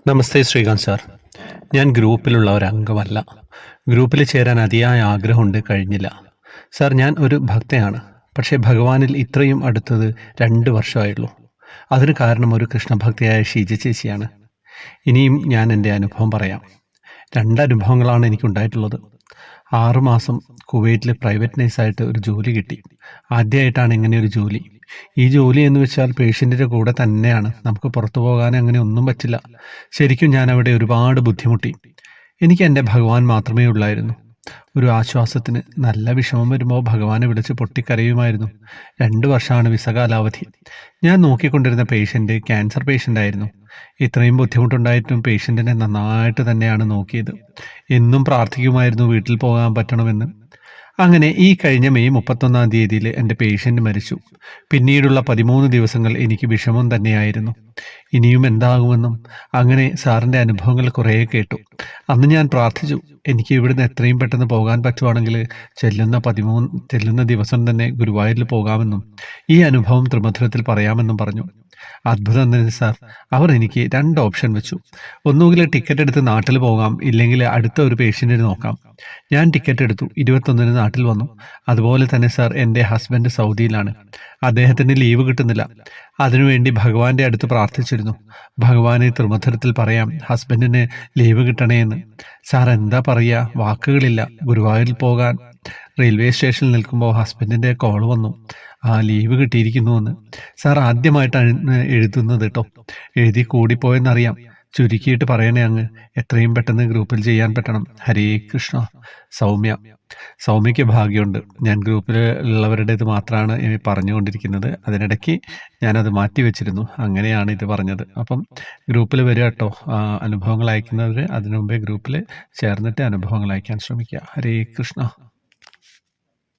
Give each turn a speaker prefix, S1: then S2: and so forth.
S1: നമസ്തേ Srikanth sir. ഞാൻ ഗ്രൂപ്പിലുള്ള ഒരംഗമല്ല. ഗ്രൂപ്പിൽ ചേരാൻ അതിയായ ആഗ്രഹമുണ്ട്, കഴിഞ്ഞില്ല. സാർ, ഞാൻ ഒരു ഭക്തയാണ്. പക്ഷേ ഭഗവാനിൽ ഇത്രയും അടുത്തത് 2 വർഷമായുള്ളൂ. അതിന് കാരണം ഒരു കൃഷ്ണഭക്തയായ ഷീജ ചേച്ചിയാണ്. ഇനിയും ഞാൻ എൻ്റെ അനുഭവം പറയാം. 2 അനുഭവങ്ങളാണ് എനിക്കുണ്ടായിട്ടുള്ളത്. 6 മാസം കുവൈറ്റിൽ പ്രൈവറ്റ് നഴ്സായിട്ട് ഒരു ജോലി കിട്ടി. ആദ്യമായിട്ടാണ് ഇങ്ങനെ ഒരു ജോലി. ഈ ജോലി എന്ന് വെച്ചാൽ പേഷ്യൻറ്റിൻ്റെ കൂടെ തന്നെയാണ്. നമുക്ക് പുറത്തു പോകാൻ അങ്ങനെ ഒന്നും പറ്റില്ല. ശരിക്കും ഞാൻ അവിടെ ഒരുപാട് ബുദ്ധിമുട്ടി. എനിക്ക് എൻ്റെ ഭഗവാൻ മാത്രമേ ഉള്ളായിരുന്നു. ഒരു ആശ്വാസത്തിന്. നല്ല വിഷമം വരുമ്പോൾ ഭഗവാനെ വിളിച്ച് പൊട്ടിക്കരയുമായിരുന്നു. 2 വർഷമാണ് വിസ കാലാവധി. ഞാൻ നോക്കിക്കൊണ്ടിരുന്ന പേഷ്യൻ്റ് ക്യാൻസർ പേഷ്യൻ്റ് ആയിരുന്നു. ഇത്രയും ബുദ്ധിമുട്ടുണ്ടായിട്ടും പേഷ്യൻറ്റിനെ നന്നായിട്ട് തന്നെയാണ് നോക്കിയത്. എന്നും പ്രാർത്ഥിക്കുമായിരുന്നു വീട്ടിൽ പോകാൻ പറ്റണമെന്ന്. അങ്ങനെ ഈ കഴിഞ്ഞ മെയ് 31-ാം തീയതിയിൽ എൻ്റെ പേഷ്യൻ്റ് മരിച്ചു. പിന്നീടുള്ള 13 ദിവസങ്ങൾ എനിക്ക് വിഷമം തന്നെയായിരുന്നു. ഇനിയും എന്താകുമെന്നും. അങ്ങനെ സാറിൻ്റെ അനുഭവങ്ങൾ കുറേ കേട്ടു. അന്ന് ഞാൻ പ്രാർത്ഥിച്ചു, എനിക്ക് ഇവിടുന്ന് എത്രയും പെട്ടെന്ന് പോകാൻ പറ്റുവാണെങ്കിൽ ചെല്ലുന്ന ദിവസം തന്നെ ഗുരുവായൂരിൽ പോകാമെന്നും ഈ അനുഭവം ത്രിമധുരത്തിൽ പറയാമെന്നും പറഞ്ഞു. അത്ഭുതം തന്നെ സാർ. അവർ എനിക്ക് 2 ഓപ്ഷൻ വെച്ചു. ഒന്നുകിൽ ടിക്കറ്റ് എടുത്ത് നാട്ടിൽ പോകാം, ഇല്ലെങ്കിൽ അടുത്ത ഒരു പേഷ്യൻറ്റിന് നോക്കാം. ഞാൻ ടിക്കറ്റ് എടുത്തു. 21-ന് നാട്ടിൽ വന്നു. അതുപോലെ തന്നെ സാർ, എൻ്റെ ഹസ്ബൻഡ് സൗദിയിലാണ്. അദ്ദേഹത്തിന് ലീവ് കിട്ടുന്നില്ല. അതിനുവേണ്ടി ഭഗവാന്റെ അടുത്ത് പ്രാർത്ഥിച്ചിരുന്നു. ഭഗവാനെ ത്രിമധുരത്തിൽ പറയാം, ഹസ്ബൻഡിന് ലീവ് കിട്ടണേ എന്ന്. സാർ, എന്താ പറയുക, വാക്കുകളില്ല. ഗുരുവായൂരിൽ പോകാൻ റെയിൽവേ സ്റ്റേഷനിൽ നിൽക്കുമ്പോൾ ഹസ്ബൻഡിൻ്റെ കോൾ വന്നു. ലീവ് കിട്ടിയിരിക്കുന്നുവെന്ന്. സാർ, ആദ്യമായിട്ടാണ് എഴുതുന്നത് കേട്ടോ. എഴുതി കൂടിപ്പോയെന്നറിയാം. ചുരുക്കിയിട്ട് പറയണേ അങ്ങ്. എത്രയും പെട്ടെന്ന് ഗ്രൂപ്പിൽ ചെയ്യാൻ പറ്റണം. ഹരേ കൃഷ്ണ. സൗമ്യയ്ക്ക് ഭാഗ്യമുണ്ട്. ഞാൻ ഗ്രൂപ്പിലുള്ളവരുടേത് മാത്രമാണ് പറഞ്ഞുകൊണ്ടിരിക്കുന്നത്. അതിനിടയ്ക്ക് ഞാനത് മാറ്റി വെച്ചിരുന്നു. അങ്ങനെയാണ് ഇത് പറഞ്ഞത്. അപ്പം ഗ്രൂപ്പിൽ വരിക കേട്ടോ. അനുഭവങ്ങൾ അയക്കുന്നവർ അതിനു മുമ്പേ ഗ്രൂപ്പിൽ ചേർന്നിട്ട് അനുഭവങ്ങൾ അയക്കാൻ ശ്രമിക്കുക. ഹരേ കൃഷ്ണ.